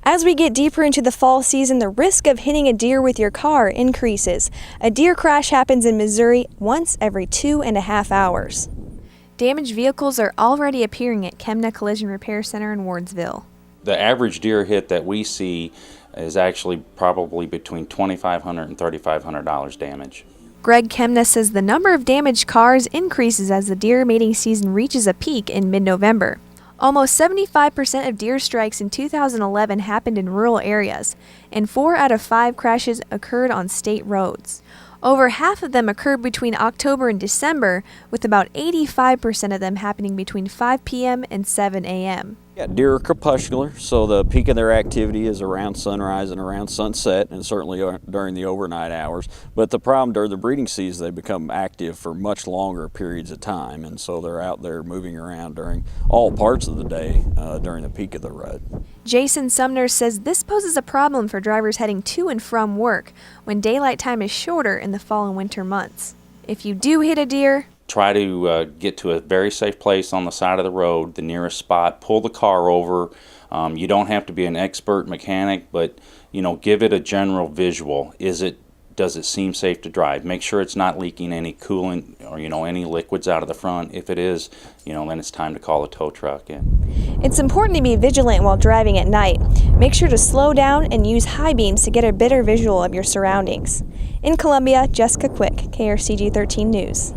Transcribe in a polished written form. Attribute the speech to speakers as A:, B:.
A: As we get deeper into the fall season, the risk of hitting a deer with your car increases. A deer crash happens in Missouri once every 2.5 hours. Damaged vehicles are already appearing at Kemna Collision Repair Center in Wardsville.
B: The average deer hit that we see is actually probably between $2,500 and $3,500 damage.
A: Greg Kemna says the number of damaged cars increases as the deer mating season reaches a peak in mid-November. Almost 75% of deer strikes in 2011 happened in rural areas, and 4 out of 5 crashes occurred on state roads. Over half of them occurred between October and December, with about 85% of them happening between 5 p.m. and 7 a.m.
C: Yeah, deer are crepuscular, so the peak of their activity is around sunrise and around sunset, and certainly during the overnight hours. But the problem during the breeding season, they become active for much longer periods of time, and so they're out there moving around during all parts of the day during the peak of the rut.
A: Jason Sumner says this poses a problem for drivers heading to and from work when daylight time is shorter in the fall and winter months. If you do hit a deer,
B: Try to get to a very safe place on the side of the road, the nearest spot. Pull the car over. You don't have to be an expert mechanic, but give it a general visual. Does it seem safe to drive? Make sure it's not leaking any coolant or any liquids out of the front. If it is, then it's time to call a tow truck in.
A: It's important to be vigilant while driving at night. Make sure to slow down and use high beams to get a better visual of your surroundings. In Columbia, Jessica Quick, KRCG 13 News.